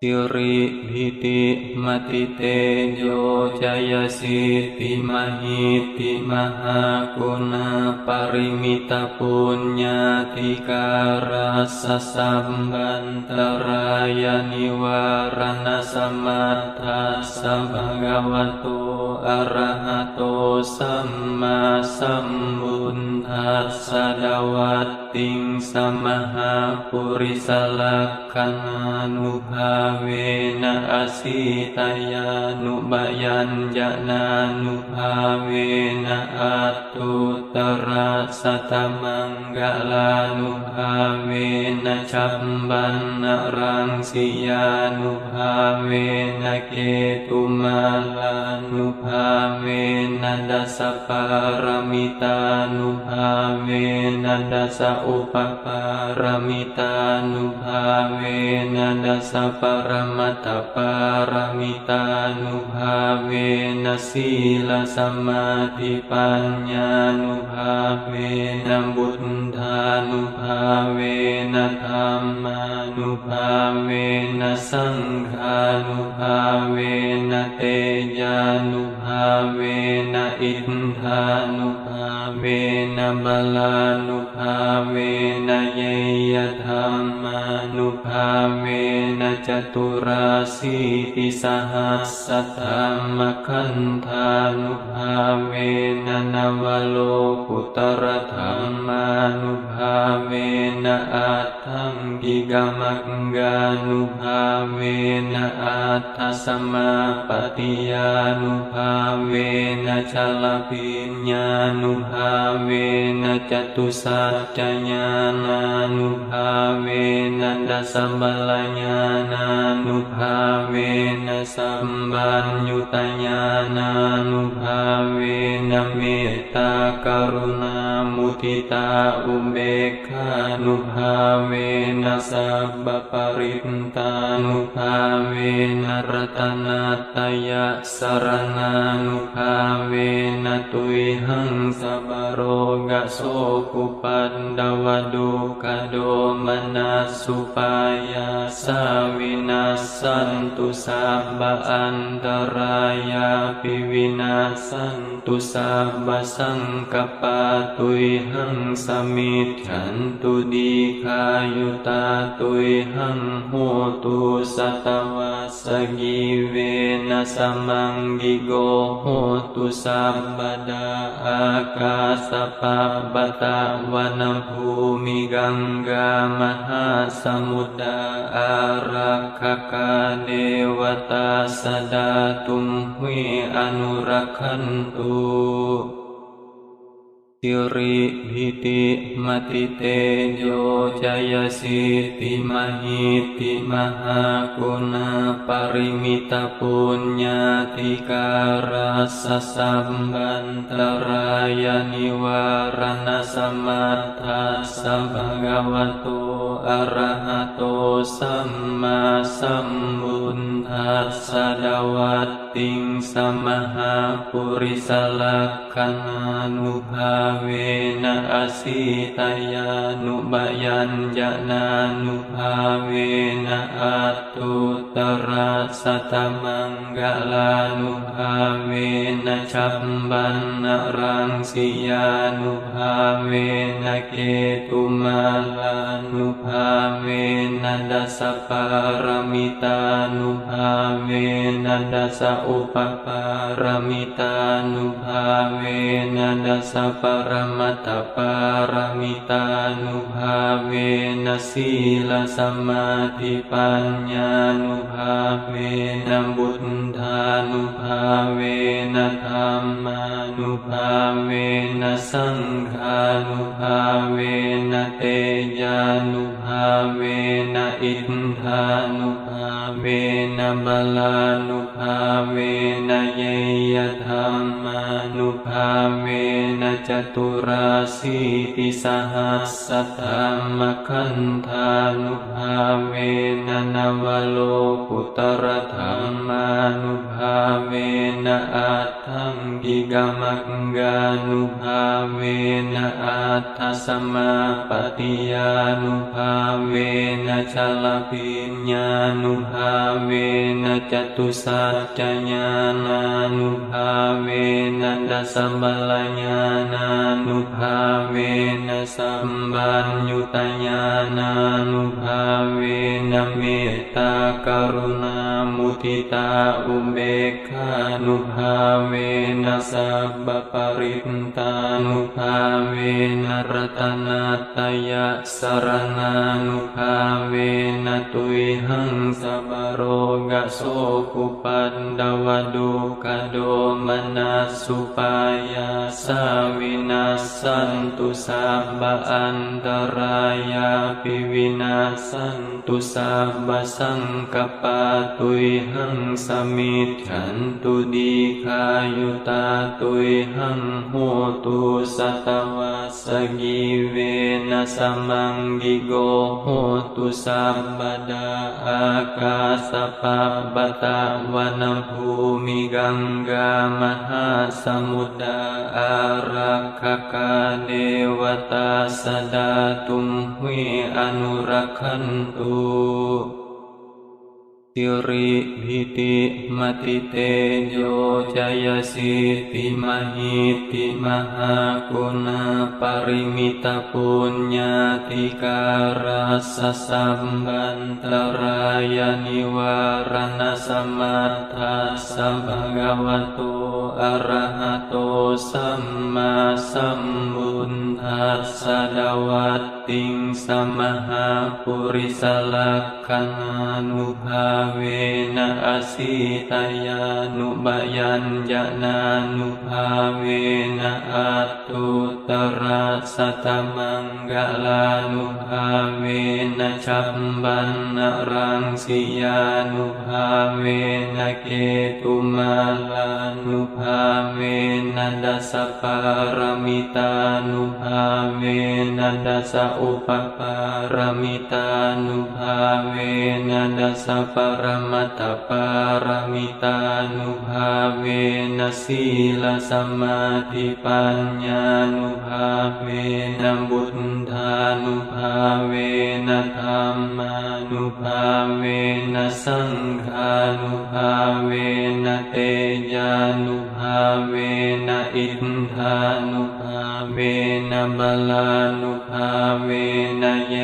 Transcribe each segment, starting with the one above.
สิริพิติมติเตโยจยสิทธิมหิทธิมหากุณาปริมิตปุญญาธิการัสสะสัมบันตรายานิวารณสัมมาทัสสะภะคะวะโตอะระหะโตสัมมาสัมพุทธัสสะดาวัตติงสมหาปุริสลักขณานุภาเวนะอสิตายานุบายัญญานานุภาเวนะอัตตุตระสัตตมังกลานุภาเวนะชัมบันนะรังสิยานุภาเวนะเกตุมาลานุภาเวนะดัสสะปารมิตานุภาเวนะดัสสะอุปปารมิตานุภาเวนะดัสสะปรมัตถปารมิตานุภาเวนะศีลสมาธิปัญญานุภาเวนะบุตธานุภาเวนะธัมมานุภาเวนะสังฆานุภาเวนะเตยานุภาเวนะอิทธานุภาเวนะบาลานุภาเวนะเยยธัมมานุภาเวนะจตุราสีติสหัสสะธัมมขันธานุภาเวนะนวโลกุตรธัมมานุภาเวนะอัตถังกิกมังกานุภาเวนะอัตถสมาปฏิยานุภาเวนะชลปิญญานุภาเวนะจตุสัจจญาณานุภาเวนะดัสสะบัลลญาณานุภาเวนะสัมปัญญุตญาณานุภาเวนะเมตตากรุณามุทิตาอุเบกขานุภาเวนะสัพพปริตตานุภาเวนะรัตนัตตยะสรณานุภาเวนะตุยหังสัพพโรกโสกุปันดวดุขโดมนัสสุปายาสาวินาสสันตุสัพพอันตรายาปิวินาสสันตุสัพพสังกัปปะตุยหังสมิจฉันตุดีคายุตาตุยหังโหตุสัตวัสสกิเวนะสมังกิโกโหตุสัพพดาอากาสปะปะตะวนภูมิกังกามหาสมุทธาอารักขกาเดวตาสดาตุมหิอนุรักขันตุสิริพิติมติเตโยจยสิทธิมหิทธิมหากุณาปริมิตปุญญาธิการัสสะสัมบันตรายานิวารณสัมมาทัสสะภะคะวะโตอะระหะโตสัมมาสัมพุทธัสสะดาวัตติงสมหาปุริสลักขณานุภาเวนะอสิตายานุบายัญญานานุภาเวนะอัตตุตระสัตตมังกลานุภาเวนะชัมบันนะรังสิยานุภาเวนะเกตุมาลานุภาเวนะดัสสะปารมิตานุภาเวนะดัสสะอุปปารมิตานุภาเวนะดัสสะปรมัตถปารมิตานุภาเวนะศีลสมาธิปัญญานุภาเวนะบุตธานุภาเวนะธัมมานุภาเวนะสังฆานุภาเวนะเตยานุภาเวนะอิทธานุภาเวนะบาลานุภาเวนะเยยธัมมานุภาเวนะ จตุราสีติสหัสสะธัมมคันธานุภาเวนะนวโลกุตรธัมมานุภาเวนะอัตถังกิกมังกานุภาเวนะอัตถสมาปฏิยานุภาเวนะชลพิญญานุภาเวนะจตุสัจจญาณานุภาเวนะดัสสะบัลลญาณานุภาเวนะสัมปัญญุตญาณานุภาเวนะเมตตากรุณามุทิตาอุเบกขานุภาเวนะสัพพปริตตานุภาเวนะรัตนัตตยะสรณานุภาเวนะตุยหังสัพพโรกโสกุปันดวดุขโดมนัสสุปายาสาวินาสสันตุสัพพอันตรายาปิวินาสสันตุสัพพสังกัปปะตุยหังสมิจฉันตุดีคายุตาตุยหังโหตุสัตวัสสกิเวนะสมังกิโกโหตุสัพพดาอากาสปะปะตะวันภูมิกังกามหาสมุทรอารักขกาเดวตาสดาตุมหิอนุรักขันตุสิริพิติมติเตโยจยสิทธิมหิทธิมหากุณาปริมิตปุญญาธิการัสสะสัมบันตรายนิวารณสมัทธาสัมภะวะโตอะระหะโตสัมมาสัมพุทธัสสะดาวัตติงสมหาปุริสลักขณานุภาเวนะอสิตายานุบายัญญานานุภาเวนะอัตตุตระสัตตมังกลานุภาเวนะชัมบันนะรังสิยานุภาเวนะเกตุมาลานุภาเวนะดัสสะปารมิตานุภาเวนะดัสสะอุปปารมิตานุภาเวนะดัสสะปรมัตถปารมิตานุภาเวนะศีลสมาธิปัญญานุภาเวนะบุตธานุภาเวนะธัมมานุภาเวนะสังฆานุภาเวนะเตยานุภาเวนะอิทธานุภาเวนะบาลานุภาเวนะเย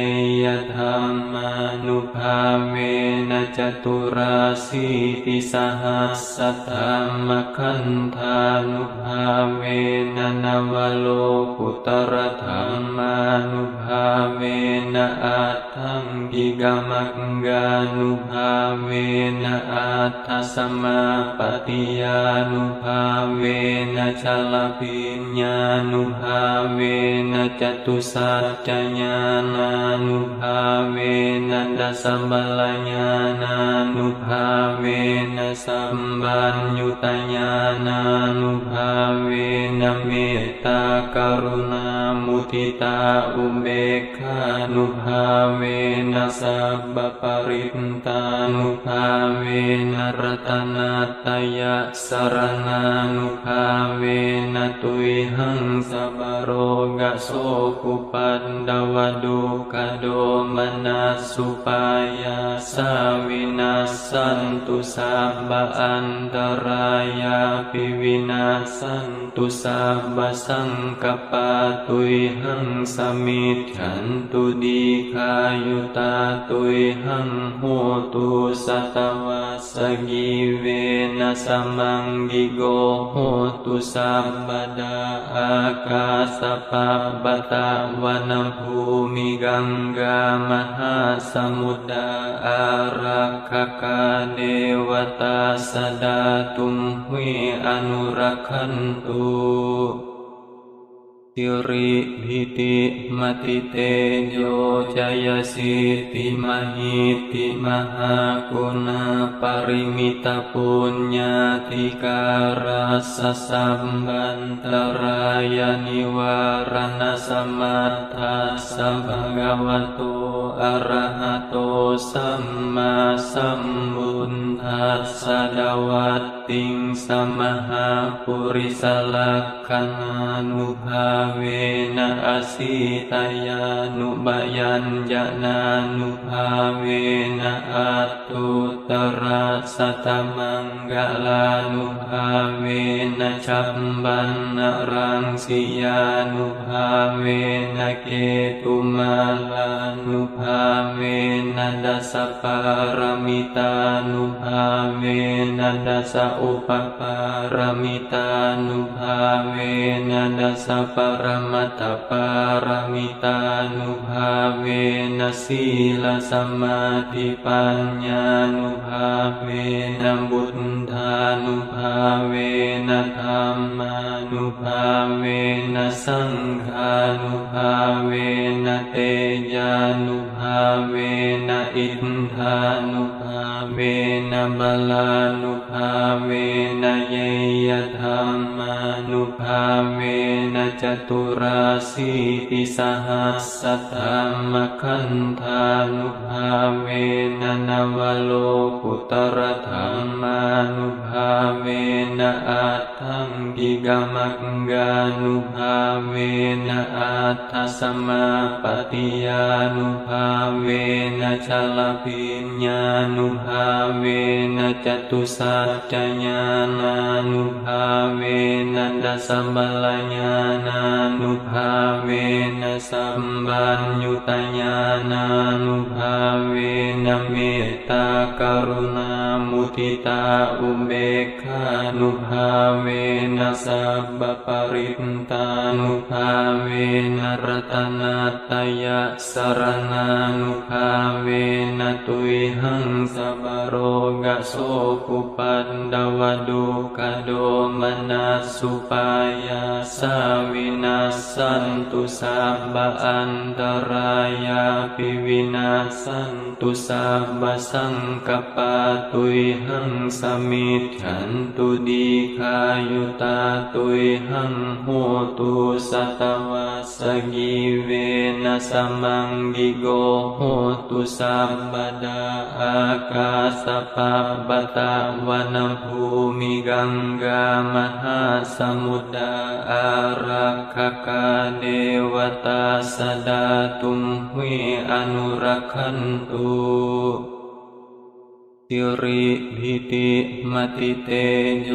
ยธัมมานุภาเวนะจตุราสีติสหัสสะธัมมคันธานุภาเวนะนวโลกุตรธัมมานุภาเวนะอัตถังกิกมังกานุภาเวนะอัตถสมาปฏิยานุภาเวนะชลพิญญานุภาเวนะจตุสัจจญาณานุภาเวนะดัสสะบัลลญาณานุภาเวนะสัมปัญญุตญาณานุภาเวนะเมตตากรุณามุทิตาอุเบกขานุภาเวนะสัพพปริตตานุภาเวนะรัตนัตตยะสรณานุภาเวนะตุยหังสัพพโรกโสกุปันดวดุขโดมนัสสุปายาสาวินาสสันตุสัพพอันตรายาปิวินาสสันตุสัพพสังกัปปะตุยหังสมิจฉันตุดีคายุตาตุยหังโหตุสัตวัสสกิเวนะสมังกิโกโหตุสัพพดาอากาสปะปะตะวันภูมิกังกามหาสมุทรอารักขกาเดวตาสดาตุมหิอนุรักขันตุส สิริพิติมติเตโยจยสิทธิมหิทธิมหากุณาปริมิตาปุญญาธิการัสสะสัมบันตรายานิวารณสัมมัทธัสสะภะคะวะโตอะระหะโตสัมมาสัมพุทธัสสะดาวัตติงสัมมาปุริสลักขัณานุภาเวนะอสิตายานุบายัญญานานุภาเวนะอัตตุตระสัตตมังกลานุภาเวนะชัมบันนะรังสิยานุภาเวนะเกตุมาลานุภาเวนะดัสสะปารมิตานุภาเวนะดัสสะอุปปารมิตานุภาเวนะดัสสะปรมัตถปารมิตานุภาเวนะศีลสัมมาทิปัญญานุภาเวนะบุตธานุภาเวนะธัมมานุภาเวนะสังฆานุภาเวนะเตยานุภาเวนะอิทธานุภาเวนะบาลานุภาเวนะเยยธัมมานุภาเวนะจตุราสีติสหัสสะธัมมขันธานุภาเวนะนวโลกุตรธัมมานุภาเวนะอัตถังกิกมังกานุภาเวนะอัตถสัมมาปฏิญานุภาเวนะชลพิญญานุภาเวนะจตุสัจจญาณานุภาเวนะดัสสะบัลลญาณานุภาเวนะสัมปัญญุตญาณานุภาเวนะเมตตากรุณามุทิตาอุเบกขานุภาเวนะสัพพปริตตานุภาเวนะรัตนัตตยะสรณานุภาเวนะตุยหังสัพพโรกโสภุปันดวดุกโดมนัสสุปายาสาวินาสสันตุสัพพอันตรายาปิวินาสสันตุสัพพสังกัปปะตุยหังสมิจฉันตุดีคายุตาตุยหังโหตุสัตวัสสกิเวนะสัมมังกิโกโหตุสัพพดาอากาสปัปปะตะวนภูมิกังกามหาสมุทรอารักขกาเดวตาสดาตุมหิอนุรักขันตุสิริพิติมติเตโย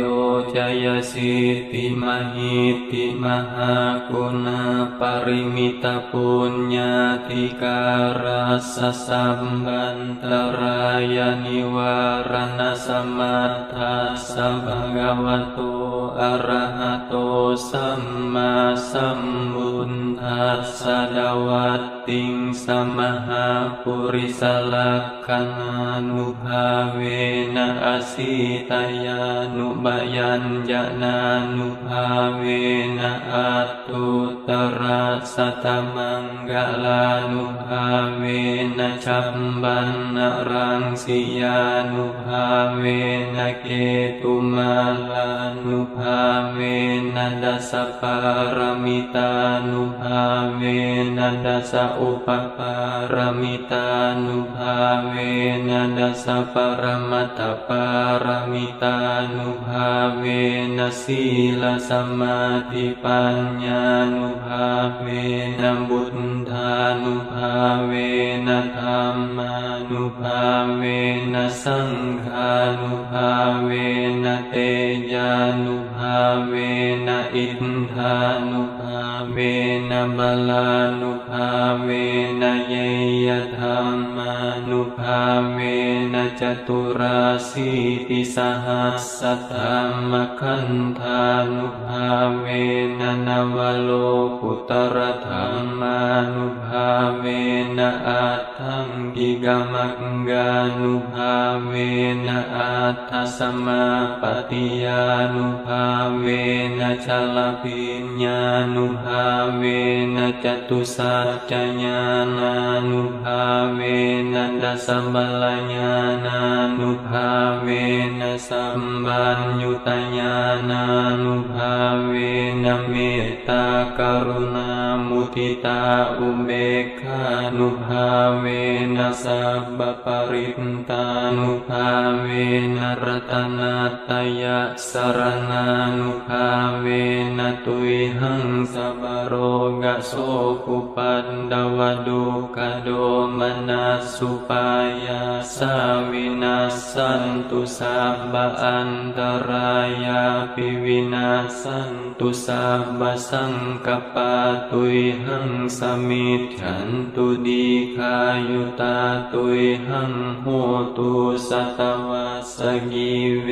จยสิทธิมหิทธิมหากุณาปริมิตาปุญญาธิการัสสะสัมบันตรายานิวารณสัมมัทธัสสะภะคะวะโตอะระหะโตสัมมาสัมพุทธัสสะดาวัตติงสัมมาปุริสลักขัณานุภาเวนะอสิตายานุบายัญญานานุภาเวนะอัตตุตระสัตตมังกลานุภาเวนะชัมบันนะรังสิยานุภาเวนะเกตุมาลานุภาเวนะดัสสะปารมิตานุภาเวนะดัสสะอุปปารมิตานุภาเวนะดัสสะปรมัตถปารมิตานุภาเวนะศีลสัมมาทิปัญญานุภาเวนะบุตธานุภาเวนะธัมมานุภาเวนะสังฆานุภาเวนะเตยานุภาเวนะอิทธานุภาเวนะ นะบาลานุภาเวนะเยยธรรมานุภาเวนะจตุราสีติสหัสสธรรมขันธานุภาเวนะนวโลกุตรธรรมานุภาเวนะอัตถังกิกมังกานุภาเวนะอัตถสมาปฏิยานุภาเวนะชลพิญญานุภาเวนะจตุสัจจญาณานุภาเวนะดัสสะบัลลญาณานุภาเวนะสัมปัญญุตญาณานุภาเวนะเมตตากรุณามุทิตาอุเบกขานุภาเวนะสัพพปริตตานุภาเวนะรัตนัตตยะสรณานุภาเวนะตุยหังสัพพโรกโสกุปันดวดุกโดมนัสสุปายาสาวินาสสันตุสัพพอันตรายาปิวินาสสันตุสัพพสังกัปปะตุยหังสมิจฉันตุดีคายุตาตุยหังโหตุสัตวัสสกิเว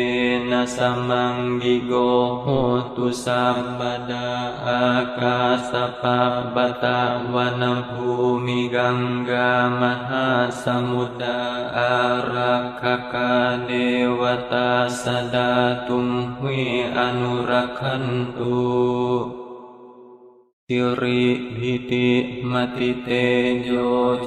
นะสมังกิโกโหตุสัพพดาอากาสปะปะตะวันภูมิกังกามหาสมุทรอารักขกาเดวตาสดาตุมหิอนุรักขันตุสิริพิติมติเตโย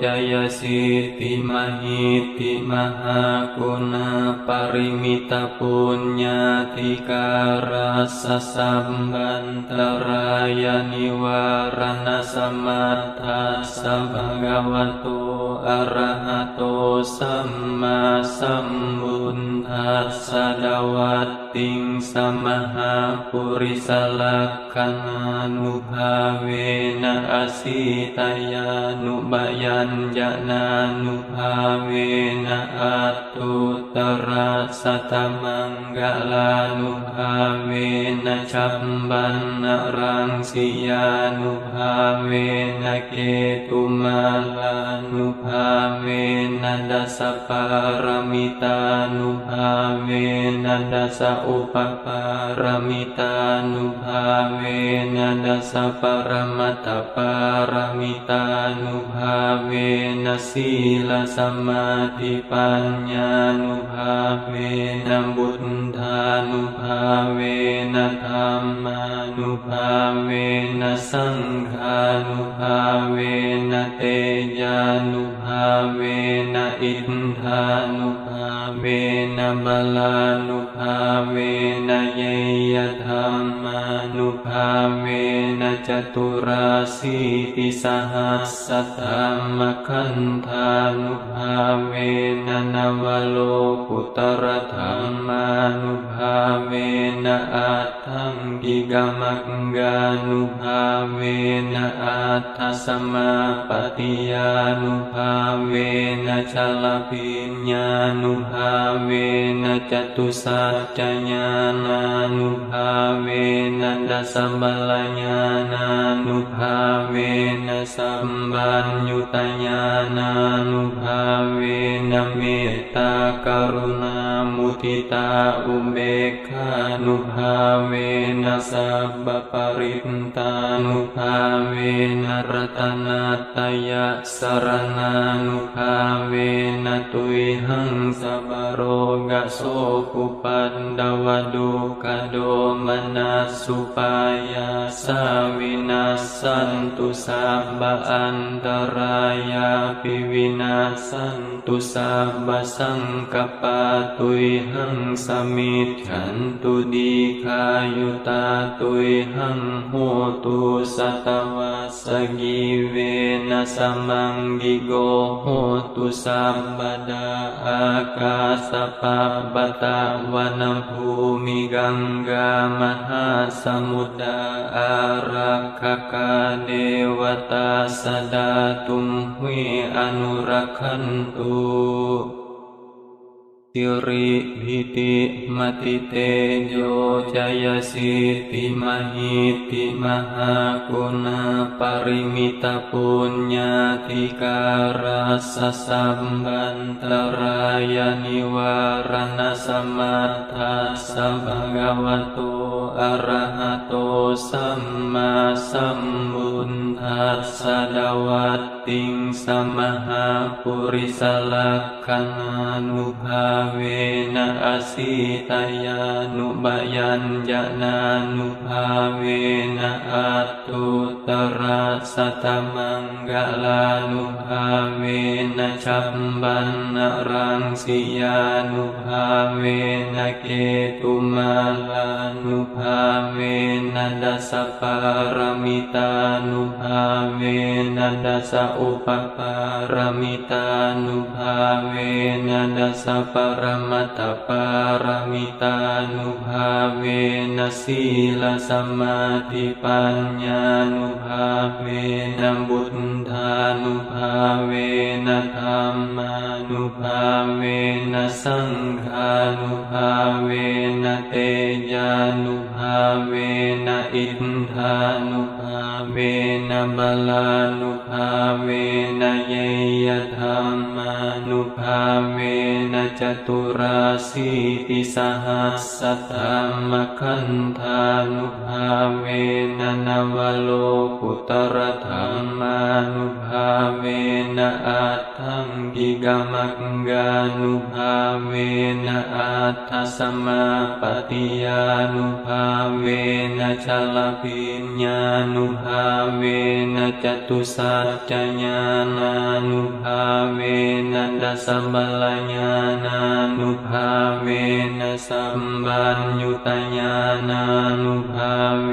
จยสิทธิมหิทธิมหากุณาปริมิตปุญญาธิการัสสะสัมบันตรายานิวารณสัมมัทธัสสะภะคะวะโตอะระหะโตสัมมาสัมพุทธัสสะดวัตติงสมหาปุริสลักขัณานุภาเวนะอสิตายานุบายัญญนานุภาเวนะอัตตุตระสัตตมังกลานุภาเวนะชัมบันนะรังสิยานุภาเวนะเกตุมาลานุภาเวนะดัสสะปารมิตานุภาเวนะดัสสะอุปปารมิตานุภาเวนะดัสสะปรมัตถปารมิตานุภาเวนะศีลสมาธิปัญญานุภาเวนะบุตธานุภาเวนะธัมมานุภาเวนะสังฆานุภาเวนะเตยานุภาเวนะอิทธานุภาเวนะบาลานุภาเวนะเยยธรรมานุภาเวนะจตุราสีติสหัสสธรรมขันธานุภาเวนะนวโลกุตรธรรมานุภาเวนะอัตถังกิกมังกานุภาเวนะอัตถสมาปฏิยานุภาเวนะชลพิญญานุภาเวนะจตุสัจจญาณานุภาเวนะดัสสะบัลลญาณานุภาเวนะสัมปัญญุตญาณานุภาเวนะเมตตากรุณามุทิตาอุเบกขานุภาเวนะสัพพปริตตานุภาเวนะรัตนัตตยะสรณานุภาเวนะตุยหังสัพพโรกโสกุปันดวดุกโดมนัสสุปายาสาวินาสสันตุสัพพอันตรายาปิวินาสสันตุสัพพสังกัปปะตุยหังสมิจฉันตุดีคายุตาตุยหังโหตุสัตวัสสกิเวนะสมังกิโกโหตุสัพพดาอากาสปะปะตะวันภูมิกังกามหาสมุทรอารักขกาเดวตาสดาตุมหิอนุรักขันตุ สิริพิติมติเตโยจยสิทธิมหิทธิมหากุณาปริมิตาปุญญาธิการัสสะสัมบันตรายานิวารณสัมมาทัสสะภะคะวะโตอะระหะโตสัมมาสัมพุทธัสสะดวัตติงสัมมาปุริสลักขัณานุภาเวนะอสิตายานุบายัญญานานุภาเวนะอัตตุตระสัตตมังกลานุภาเวนะชัมบันนะรังสิยานุภาเวนะเกตุมาลานุภาเวนะดัสสะปารมิตานุภาเวนะดัสสะอุปปารมิตานุภาเวนะดัสสะปรมัตถปารมิตานุภาเวนะศีลสมาธิปัญญานุภาเวนะบุตธานุภาเวนะธัมมานุภาเวนะสังฆานุภาเวนะเตยานุภาเวนะอินทานุภาเวนะบาลานุภาเวนะเยยธรรมานุภาเวนะจตุราสีติสหัสสะธัมมขันธานุภาเวนะนวโลกุตรธัมมานุภาเวนะอัตถังกิกมักกานุภาเวนะอัตถสมาปฏิยานุภาเวนะชลพิญญานุภาเวนะจตุสัจจญาณานุภาเวนะดัสสะบัลลญาณานุภาเวนะสัมปัญญุตญาณานุภาเว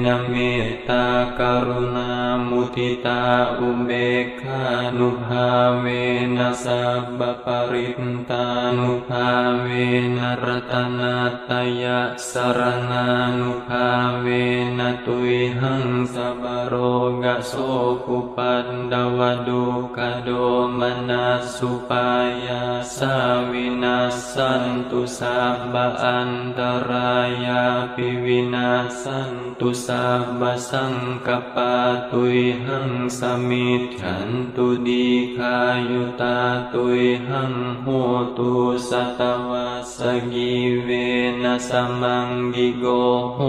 นะเมตตากรุณามุทิตาอุเบกขานุภาเวนะสัพพปริตตานุภาเวนะรัตนัตตยสรณานุภาเวนะตุยหังสัพพโรกโสกุปันดวดุกโดมนัสสุปายาสาวินาสสันตุสัพพอันตรายาปิวินาสสันตุสัพพสังกัปปะตุยหังสมิจฉันตุดีคายุตาตุยหังโหตุสัตวัสสกิเวนะสมังกิโกโห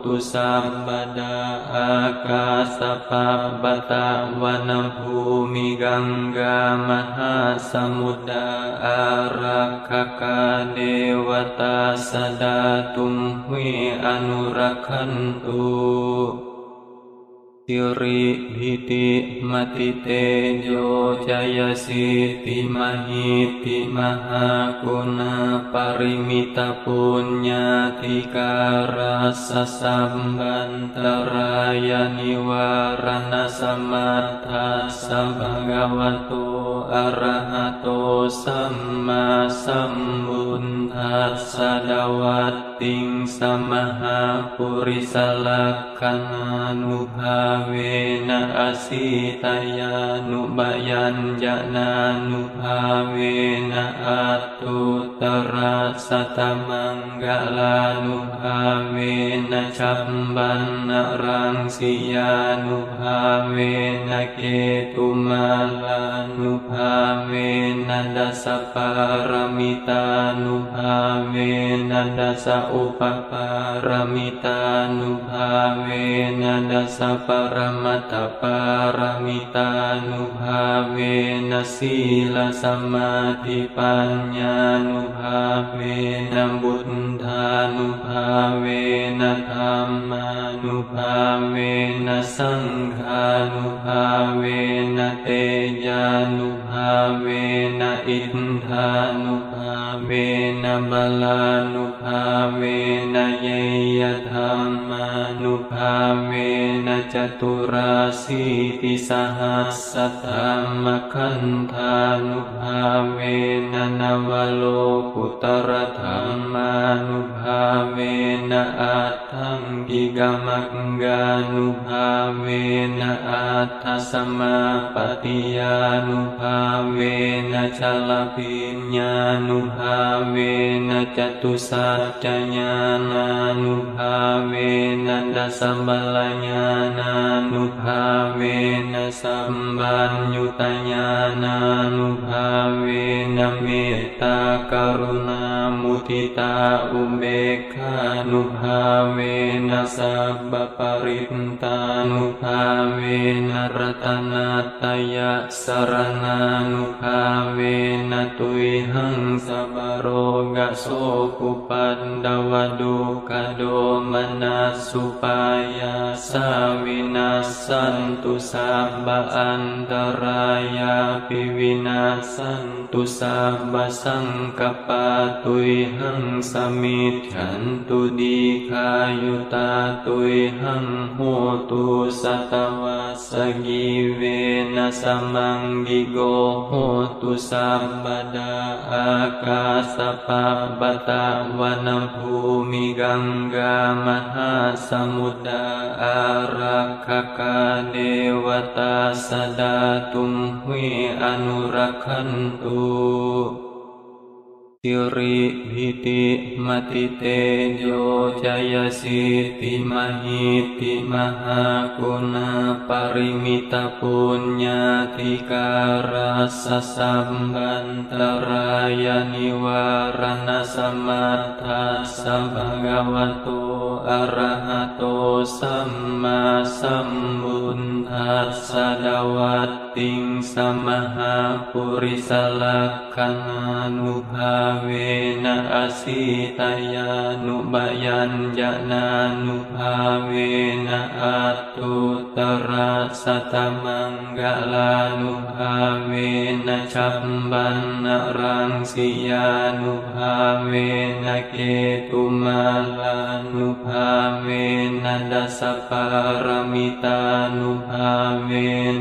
ตุสัพพดาอากาสปะปะตะวนภูมิกังกามหาสมุทรอารักขกาเดวตาสดาตุมหิอนุรักขันตุสิริพิติมติเตโยจยสิทธิมหิทธิมหากุณาปริมิตาปุญญาธิการัสสะสัมบันตรายานิวารณสัมมาทัสสะภะคะวะโตอะระหะโตสัมมาสัมพุทธัสสะดวัตติงสัมมาปุริสลักขัณานุภาเวนะอสิตายานุบายัญญานานุภาเวนะอัตตุตระสัตตมังกลานุภาเวนะชัมบันนะรังสิยานุภาเวนะเกตุมาลานุภาเวนะดัสสะปารมิตานุภาเวนะดัสสะอุปปารมิตานุภาเวนะดัสสะปรมัตถปารมิตานุภาเวนะศีลสมาธิปัญญานุภาเวนะบุตธานุภาเวนะธัมมานุภาเวนะสังฆานุภาเวนะเตยานุภาเวนะอินทานุภาเวนะบาลานุภาเวนะเยยธรรมานุภาเวนะจ จตุราสีติสหัสสะธัมมคันธานุภาเวนะนวโลกุตรธัมมานุภาเวนะอัตถังกิกมังกานุภาเวนะอัตถสัมมาปฏิญานุภาเวนะชลพิญญานุภาเวนะจตุสัจจญาณานุภาเวนะดัสสะบัลลญาณานุภาเวนะสัมปัญญุตญาณานุภาเวนะเมตตากรุณามุทิตาอุเบกขานุภาเวนะสัพพปริตตานุภาเวนะรัตนัตตยะสรณานุภาเวนะตุยหังสัพพโรกโสกุปันดวดุกโดมนัสสุปายาสาวินาสสันตุสัพพอันตรายาปิวินาสสันตุสัพพสังกัปปะตุยหังสมิจฉันตุดีคายุตาตุยหังโหตุสัตวัสสกิเวนะสมังกิโกโหตุสัพพดาอากาสปัปปะตะวนภูมิกังกามหาสมุทรอารักขกาเดวตาสดาตุมหิอนุรักขันตุสิริพิติมติเตโยจยสิทธิมหิทธิมหากุณาปริมิตปุญญาธิการัสสะสัมบันตรายนิวารณสมัทธัสสะภะคะวะโตอะระหะโตสัมมาสัมพุทธัสสะดาวัตติงสมหาปุริสลักขณานุภาเวนะอสิตายานุบายัญญานุภาเวนะอัตตุตระสัตตมังกลานุภาเวนะชัมบันนะรังสิยานุภาเวนะเกตุมาลานุภาเวนะดัสสะปารมิตานุภาเว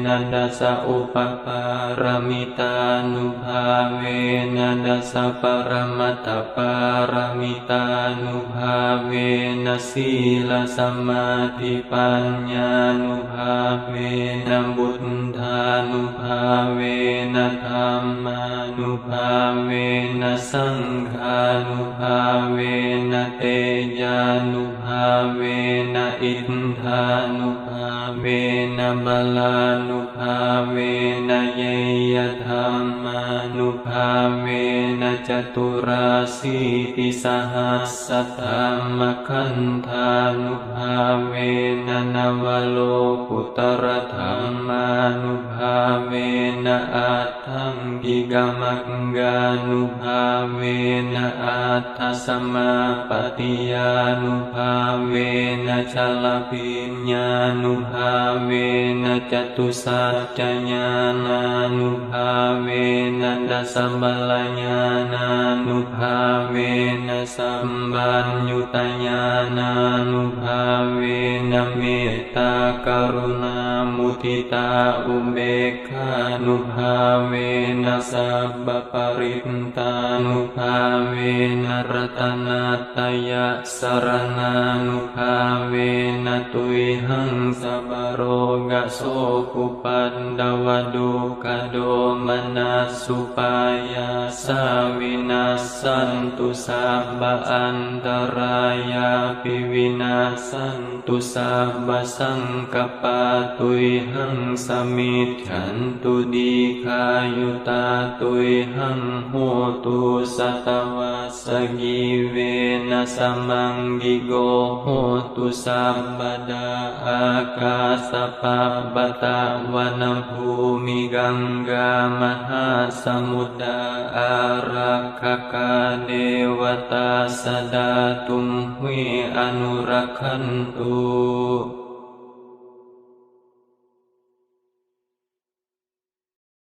นะดัสสะอุปปารมิตานุภาเวนะดัสสะปรมัตถปารมิตานุภาเวนะศีลสมาธิปัญญานุภาเวนะบุตธานุภาเวนะธัมมานุภาเวนะสังฆานุภาเวนะเตยานุภาเวนะอิทธานุภาเวนะบาลานุภาเวนะเยยธัมมานุภาเวนะจตุราสีติสหัสสะธัมมคันธานุภาเวนะนวโลกุตรธัมมานุภาเวนะอัตถังกิกมังกานุภาเวนะอัตถสัมมาปฏิญานุภาเวนะชลพิญญานุภาเวนะจตุสัจจญาณานุภาเวนะดัสสะบัลลญาณานุภาเวนะสัมปัญญุตญาณานุภาเวนะเมตตากรุณามุทิตาอุเบกขานุภาเวนะสัพพปริตตานุภาเวนะรัตนัตตยะสรณานุภาเวนะตุยหังสัพพโรกโสกุปันดวดุกโดมนัสสุปายาสาวินาสสันตุสัพพอันตรายาปิวินาสสันตุสัพพสังกัปปะตุยหังสมิจฉันตุดีคายุตาตุยหังโหตุสัตวัสสกิเวนะสมังกิโกโหตุสัพพดาอากาสปัปปะตะวนภูมิกังกามหาสมุทรอารักขกาเดวตาสดาตุมหิอนุรักขันตุ